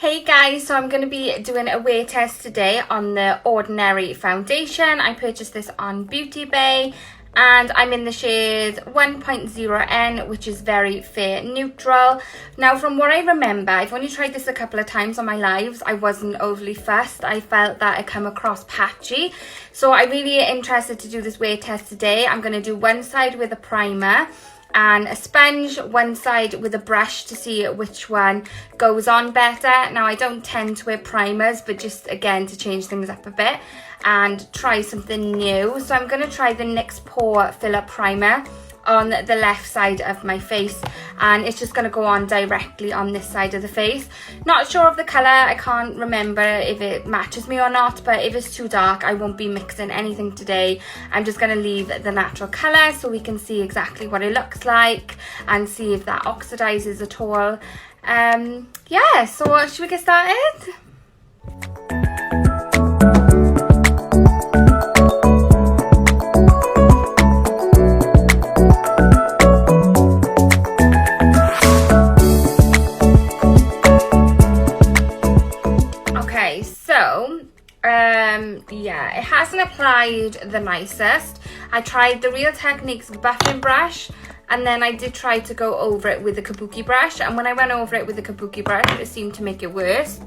Hey guys, so I'm going to be doing a wear test today on the Ordinary foundation. I purchased this on Beauty Bay and I'm in the shade 1.0N, which is very fair neutral. Now from what I remember, I've only tried this a couple of times on my lives. I wasn't overly fussed. I felt that it came across patchy. So I'm really interested to do this wear test today. I'm going to do one side with a primer and a sponge, one side with a brush to see which one goes on better. Now I don't tend to wear primers, but just again to change things up a bit and try something new. So I'm going to try the NYX Pore Filler Primer on the left side of my face, and it's just going to go on directly on this side of the face. Not sure of the colour, I can't remember if it matches me or not, but if it's too dark I won't be mixing anything today. I'm just going to leave the natural colour so we can see exactly what it looks like and see if that oxidizes at all. Yeah, so should we get started? Yeah, it hasn't applied the nicest. I tried the Real Techniques buffing brush, and then I did try to go over it with the kabuki brush, and when I went over it with the kabuki brush it seemed to make it worse.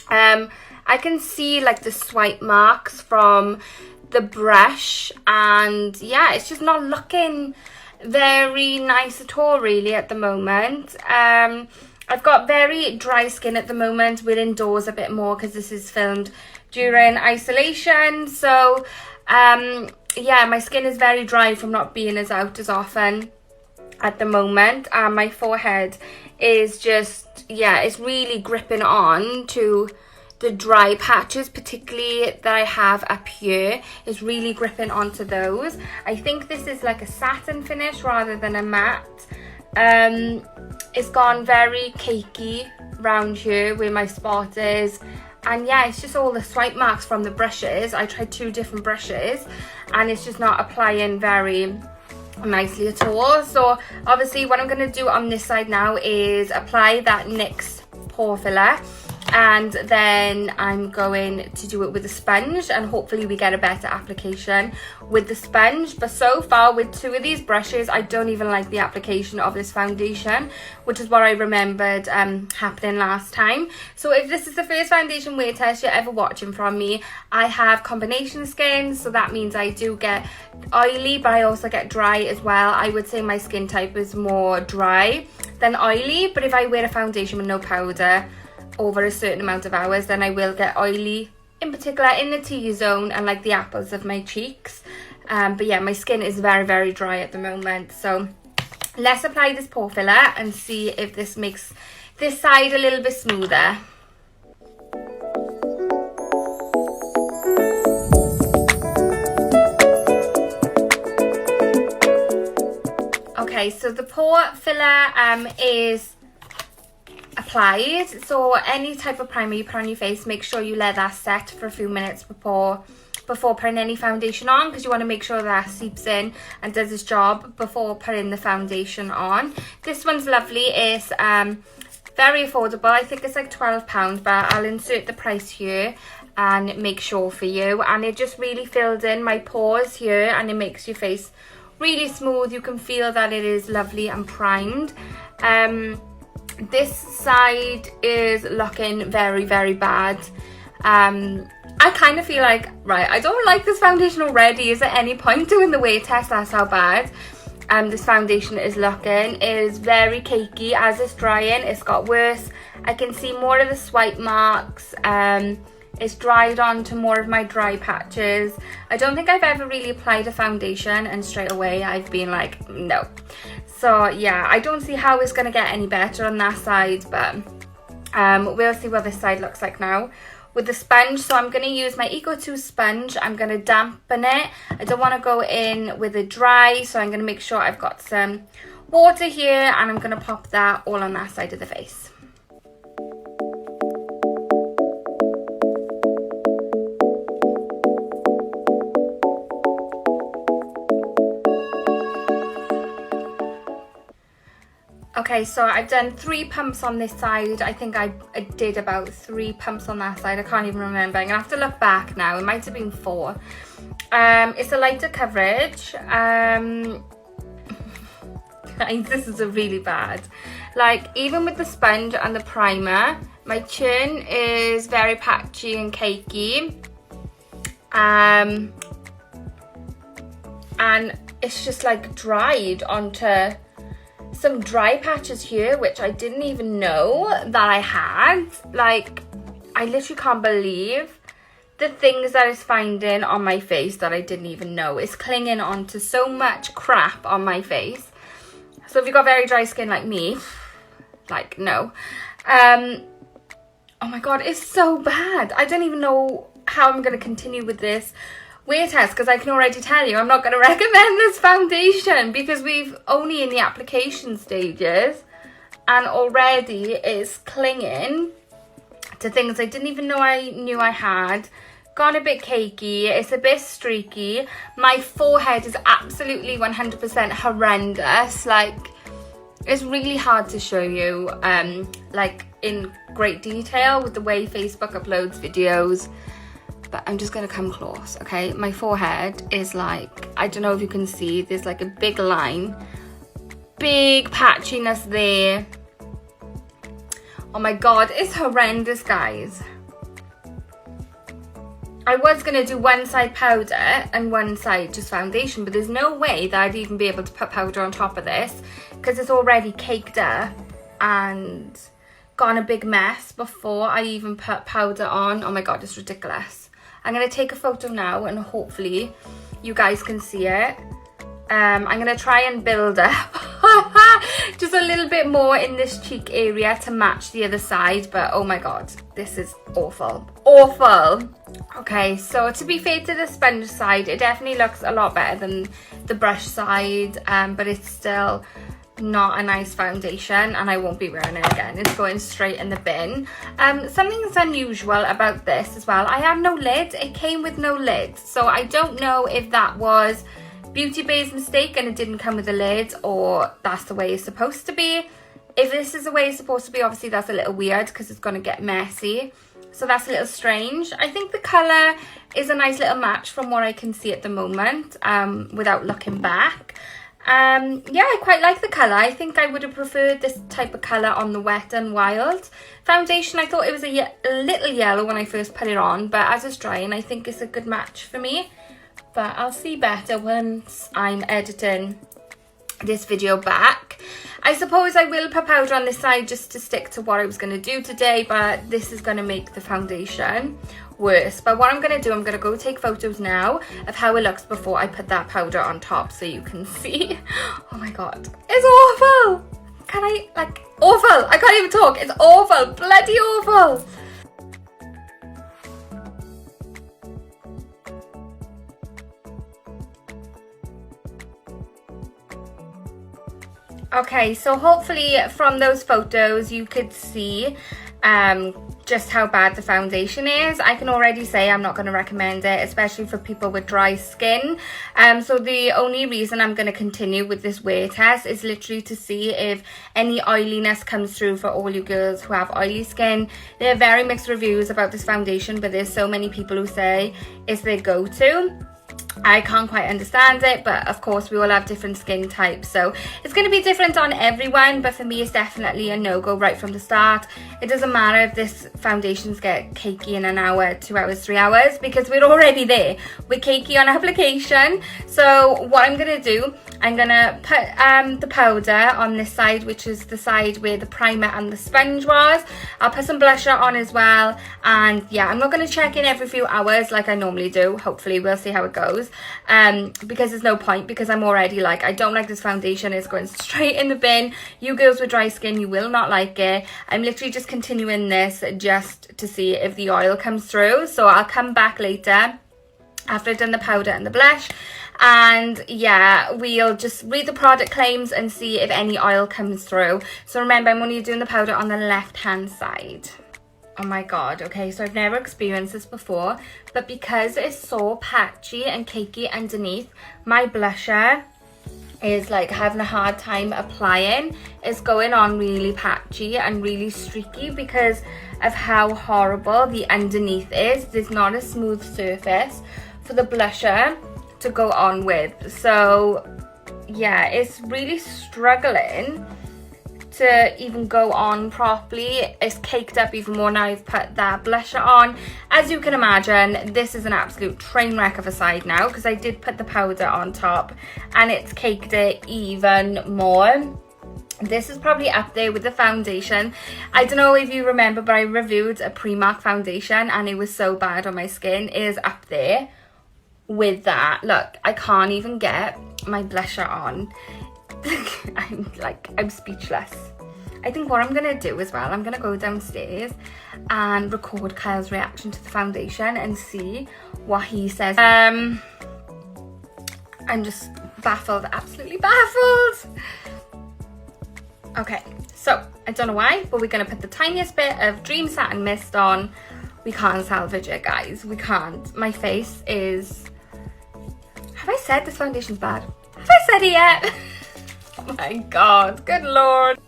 I can see like the swipe marks from the brush, and yeah, it's just not looking very nice at all really at the moment. I've got very dry skin at the moment. We're indoors a bit more because this is filmed during isolation. So yeah, my skin is very dry from not being as out as often at the moment. My forehead is just, yeah, it's really gripping on to the dry patches, particularly that I have up here. Is really gripping onto those. I think this is like a satin finish rather than a matte. It's gone very cakey round here where my spot is, and yeah, it's just all the swipe marks from the brushes. I tried 2 different brushes and it's just not applying very nicely at all. So obviously what I'm going to do on this side now is apply that NYX pore filler, and then I'm going to do it with a sponge, and hopefully we get a better application with the sponge. But so far with 2 of these brushes I don't even like the application of this foundation, which is what I remembered happening last time. So if this is the first foundation wear test you're ever watching from me, I have combination skin, so that means I do get oily but I also get dry as well. I would say my skin type is more dry than oily, but if I wear a foundation with no powder over a certain amount of hours, then I will get oily, in particular in the T-zone and like the apples of my cheeks. But yeah, my skin is very dry at the moment. So let's apply this pore filler and see if this makes this side a little bit smoother. Okay, so the pore filler is applied. So any type of primer you put on your face, make sure you let that set for a few minutes before putting any foundation on, because you want to make sure that seeps in and does its job before putting the foundation on. This one's lovely. It's very affordable. I think it's like £12, but I'll insert the price here and make sure for you. And it just really fills in my pores here and it makes your face really smooth. You can feel that it is lovely and primed. This side is looking very bad. I kind of feel like, right, I don't like this foundation already. Is there any point doing the wear test? That's how bad this foundation is looking. It is very cakey as it's drying. It's got worse. I can see more of the swipe marks. It's dried on to more of my dry patches. I don't think I've ever really applied a foundation and straight away I've been like, no. So yeah, I don't see how it's going to get any better on that side, but we'll see what this side looks like now with the sponge. So I'm going to use my Eco 2 sponge. I'm going to dampen it. I don't want to go in with it dry, so I'm going to make sure I've got some water here, and I'm going to pop that all on that side of the face. Okay, so I've done 3 pumps on this side. I think I did about 3 pumps on that side. I can't even remember. I'm gonna have to look back now. It might have been 4. It's a lighter coverage. Guys, this is a really bad. Like, even with the sponge and the primer, my chin is very patchy and cakey. And it's just like dried onto some dry patches here, which I didn't even know that I had. Like, I literally can't believe the things that it's finding on my face that I didn't even know. It's clinging onto so much crap on my face. So if you've got very dry skin like me, like, no. Oh my god, it's so bad. I don't even know how I'm going to continue with this wear test, because I can already tell you I'm not going to recommend this foundation, because we've only in the application stages and already it's clinging to things I didn't even know I knew I had. Gone a bit cakey, it's a bit streaky. My forehead is absolutely 100% horrendous. Like, it's really hard to show you like in great detail with the way Facebook uploads videos, but I'm just gonna come close. Okay, my forehead is like, I don't know if you can see, there's like a big line, big patchiness there. Oh my god, it's horrendous, guys. I was going to do one side powder and one side just foundation, but there's no way that I'd even be able to put powder on top of this, because it's already caked up and gone a big mess before I even put powder on. Oh my god, it's ridiculous. I'm going to take a photo now and hopefully you guys can see it. I'm going to try and build up just a little bit more in this cheek area to match the other side, but oh my god, this is awful. Awful. Okay, so to be fair to the sponge side, it definitely looks a lot better than the brush side, but it's still not a nice foundation and I won't be wearing it again. It's going straight in the bin. Something that's unusual about this as well, I have no lid. It came with no lid, so I don't know if that was Beauty Bay's mistake and it didn't come with a lid, or that's the way it's supposed to be. If this is the way it's supposed to be, obviously that's a little weird because it's going to get messy. So that's a little strange. I think the colour is a nice little match from what I can see at the moment, without looking back. Yeah, I quite like the colour. I think I would have preferred this type of colour on the Wet n Wild foundation. I thought it was a little yellow when I first put it on, but as it's drying, I think it's a good match for me. But I'll see better once I'm editing this video back. I suppose I will put powder on this side just to stick to what I was going to do today, but this is going to make the foundation worse. But what I'm going to do, I'm going to go take photos now of how it looks before I put that powder on top so you can see. Oh my god, it's awful. Can I, like, awful. I can't even talk. It's awful, bloody awful. Okay, so hopefully from those photos you could see just how bad the foundation is. I can already say I'm not going to recommend it, especially for people with dry skin. So the only reason I'm going to continue with this wear test is literally to see if any oiliness comes through for all you girls who have oily skin. There are very mixed reviews about this foundation, but there's so many people who say it's their go-to. I can't quite understand it, but of course we all have different skin types, so it's going to be different on everyone, but for me it's definitely a no-go right from the start. It doesn't matter if this foundations get cakey in an hour, 2 hours, 3 hours, because we're already there. We're cakey on application. So what I'm going to do, I'm going to put the powder on this side, which is the side where the primer and the sponge was. I'll put some blusher on as well, and yeah, I'm not going to check in every few hours like I normally do. Hopefully we'll see how it goes. Because there's no point, because I'm already like, I don't like this foundation, it's going straight in the bin. You girls with dry skin, you will not like it. I'm literally just continuing this just to see if the oil comes through, so I'll come back later after I've done the powder and the blush, and yeah, we'll just read the product claims and see if any oil comes through. So remember, I'm only doing the powder on the left hand side. Oh my god, okay, so I've never experienced this before, but because it's so patchy and cakey underneath, my blusher is like having a hard time applying. It's going on really patchy and really streaky because of how horrible the underneath is. There's not a smooth surface for the blusher to go on with. So yeah, it's really struggling to even go on properly. It's caked up even more now I've put that blusher on. As you can imagine, this is an absolute train wreck of a side now because I did put the powder on top and it's caked it even more. This is probably up there with the foundation. I don't know if you remember, but I reviewed a Primark foundation and it was so bad on my skin. It is up there with that. Look, I can't even get my blusher on. I'm speechless. I think what I'm gonna do as well, I'm gonna go downstairs and record Kyle's reaction to the foundation and see what he says. I'm just baffled, absolutely baffled. Okay, so I don't know why, but we're gonna put the tiniest bit of Dream Satin Mist on. We can't salvage it, guys. We can't. My face is... Have I said this foundation's bad? Have I said it yet? Oh my god, good lord.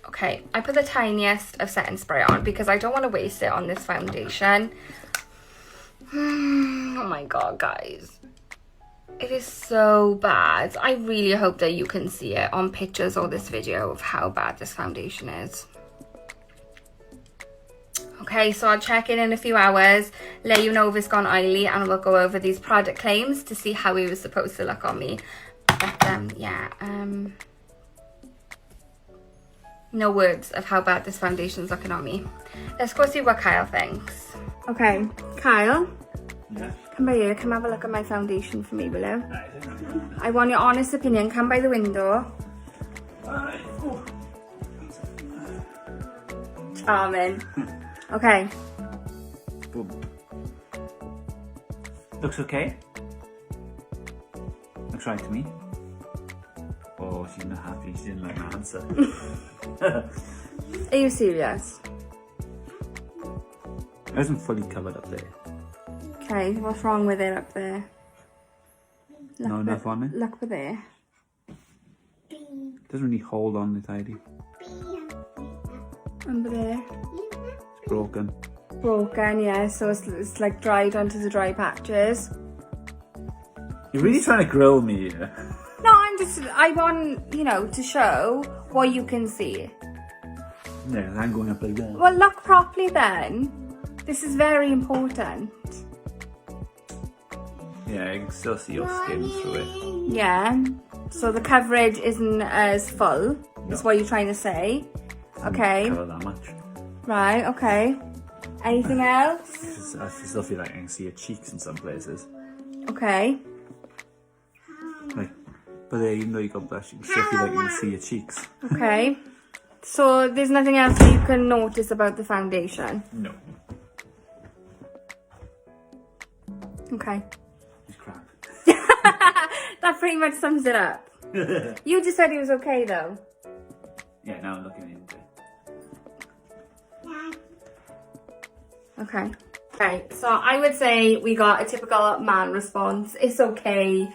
Okay, I put the tiniest of setting spray on because I don't want to waste it on this foundation. Oh my god, guys. It is so bad. I really hope that you can see it on pictures or this video of how bad this foundation is. Okay, so I'll check in a few hours, let you know if it's gone oily, and we'll go over these product claims to see how it was supposed to look on me. But yeah, no words of how bad this foundation's looking on me. Let's go see what Kyle thinks. Okay, Kyle. Yeah. Come by here, come have a look at my foundation for me, will you? I want your honest opinion. Come by the window. Charming. Okay. Boom. Looks okay. Looks right to me. Oh, she's not happy. She didn't like my answer. Are you serious? It isn't fully covered up there. Okay, what's wrong with it up there? Look No enough on it? Look for there. It doesn't really hold on the tidy. Under there. It's broken. Broken, yeah, so it's like dried onto the dry patches. You're really trying to grill me here. No, I want, you know, to show what you can see. Yeah, I'm going up like that. Well, look properly then. This is very important. Yeah, I can still see your skin through it. Yeah, so the coverage isn't as full, is what you're trying to say. Okay. Cover that much. Right, okay. Anything else? I still feel like I can see your cheeks in some places. Okay. Like, but there, even though you got blush, you can still feel like you can see your cheeks. Okay. So there's nothing else that you can notice about the foundation? No. Okay. It's crap. That pretty much sums it up. You just said it was okay though. Yeah, now I'm looking into it. Okay. Right, so I would say we got a typical man response. It's okay.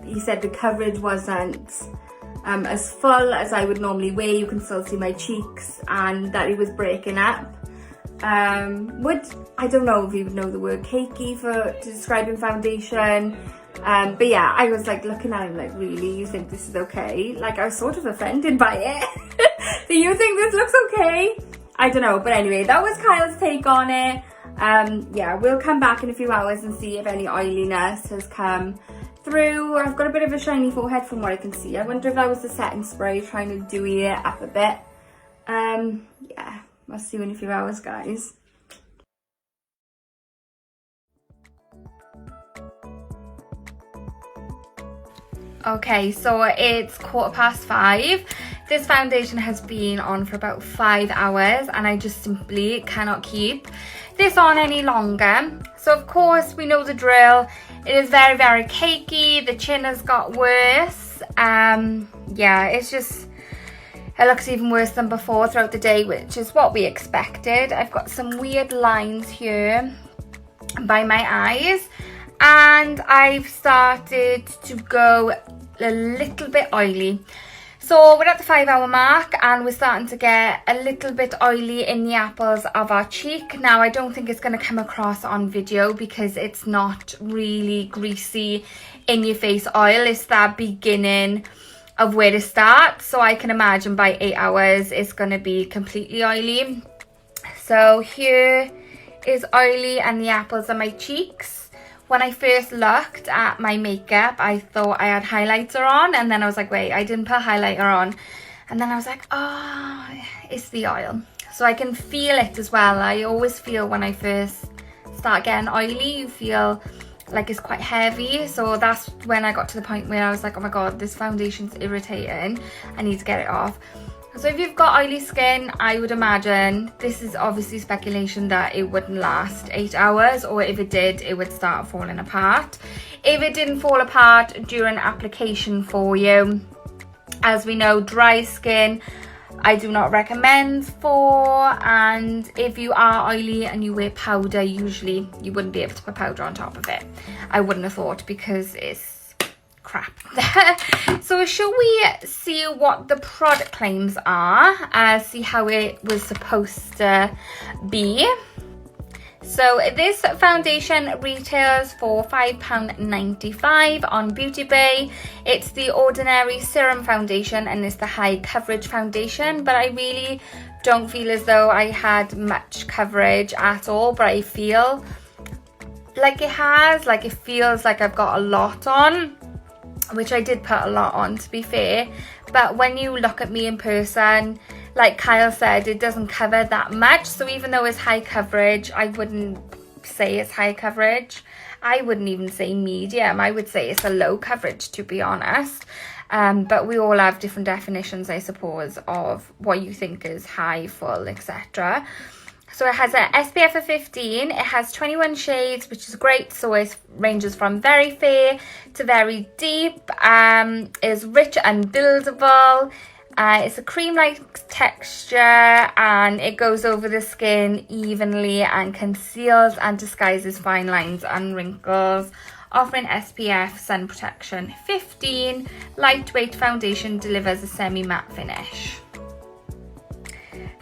He said the coverage wasn't as full as I would normally wear. You can still see my cheeks, and that it was breaking up. I don't know if you would know the word cakey to describing foundation. But yeah, I was like looking at him like, really, you think this is okay? Like, I was sort of offended by it. Do you think this looks okay? I don't know, but anyway, that was Kyle's take on it. Yeah, we'll come back in a few hours and see if any oiliness has come through. I've got a bit of a shiny forehead from what I can see. I wonder if that was the setting spray trying to dewy it up a bit. Yeah, I'll see you in a few hours, guys. Okay, so it's 5:15. This foundation has been on for about 5 hours and I just simply cannot keep this on any longer. So of course we know the drill. It is very, very cakey. The chin has got worse. Yeah, it looks even worse than before throughout the day, which is what we expected. I've got some weird lines here by my eyes. and I've started to go a little bit oily. So we're at the 5 hour mark and we're starting to get a little bit oily in the apples of our cheek. Now I don't think it's going to come across on video because it's not really greasy in your face oil. It's that beginning of where to start. So I can imagine by 8 hours it's going to be completely oily. So here is oily and the apples of my cheeks. When I first looked at my makeup, I thought I had highlighter on, and then I was like, wait, I didn't put highlighter on. And then I was like, oh, it's the oil. So I can feel it as well. I always feel when I first start getting oily, you feel like it's quite heavy. So that's when I got to the point where I was like, oh my God, this foundation's irritating. I need to get it off. So if you've got oily skin, I would imagine, this is obviously speculation, that it wouldn't last 8 hours, or if it did, it would start falling apart. If it didn't fall apart during application for you, as we know, dry skin, I do not recommend for, and if you are oily and you wear powder, usually you wouldn't be able to put powder on top of it. I wouldn't have thought, because it's crap. So shall we see what the product claims are, see how it was supposed to be. So this foundation retails for £5.95 on Beauty Bay. It's the ordinary serum foundation and it's the high coverage foundation, but I really don't feel as though I had much coverage at all, but I feel like it has, like it feels like I've got a lot on, which I did put a lot on, to be fair. But when you look at me in person, like Kyle said, it doesn't cover that much. So even though it's high coverage, I wouldn't say it's high coverage. I wouldn't even say medium. I would say it's a low coverage, to be honest. But we all have different definitions, I suppose, of what you think is high, full, etc. So it has an SPF of 15, it has 21 shades, which is great. So it ranges from very fair to very deep, is rich and buildable. It's a cream-like texture and it goes over the skin evenly and conceals and disguises fine lines and wrinkles, offering SPF sun protection 15. Lightweight foundation delivers a semi-matte finish.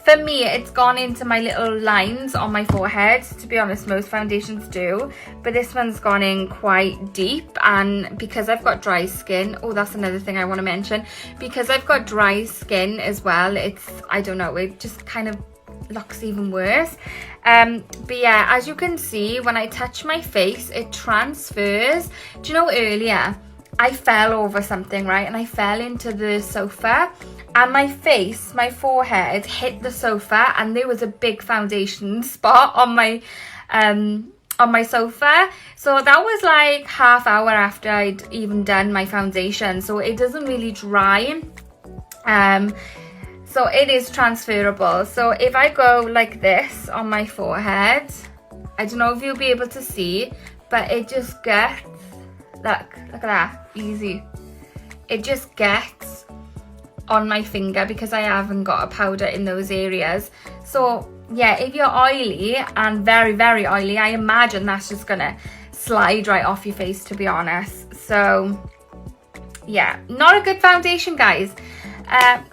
For me, it's gone into my little lines on my forehead. To be honest, most foundations do, but this one's gone in quite deep. And because I've got dry skin, oh, that's another thing I want to mention. Because I've got dry skin as well, it's, I don't know, it just kind of looks even worse. But yeah, as you can see, when I touch my face, it transfers. Do you know, earlier I fell over something, right? And I fell into the sofa. And my face, my forehead hit the sofa and there was a big foundation spot on my sofa. So that was like half hour after I'd even done my foundation. So it doesn't really dry. So it is transferable. So if I go like this on my forehead, I don't know if you'll be able to see, but it just gets, look at that, easy. It just gets on my finger because I haven't got a powder in those areas. So yeah, if you're oily and very, very oily, I imagine that's just gonna slide right off your face, to be honest. So yeah, not a good foundation, guys.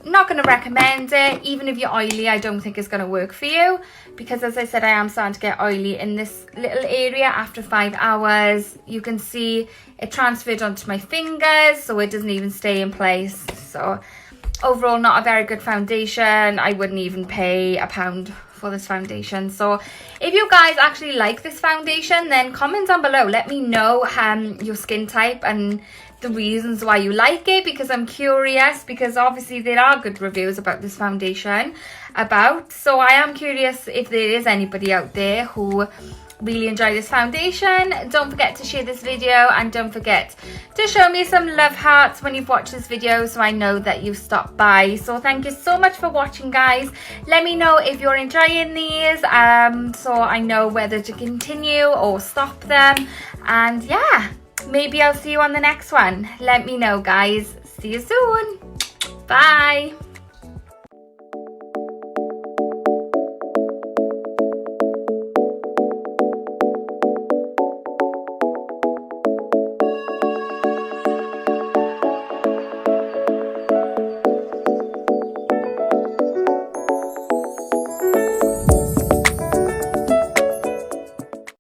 Not going to recommend it. Even if you're oily, I don't think it's going to work for you, because as I said, I am starting to get oily in this little area after 5 hours. You can see it transferred onto my fingers, so it doesn't even stay in place. So overall, not a very good foundation. I wouldn't even pay £1 for this foundation. So if you guys actually like this foundation, then comment down below. Let me know your skin type and the reasons why you like it, because I'm curious, because obviously there are good reviews about this foundation so I am curious if there is anybody out there who really enjoy this foundation. Don't forget to share this video, and don't forget to show me some love hearts when you've watched this video, so I know that you've stopped by. So thank you so much for watching, guys. Let me know if you're enjoying these, so I know whether to continue or stop them. And yeah, maybe I'll see you on the next one. Let me know, guys. See you soon. Bye.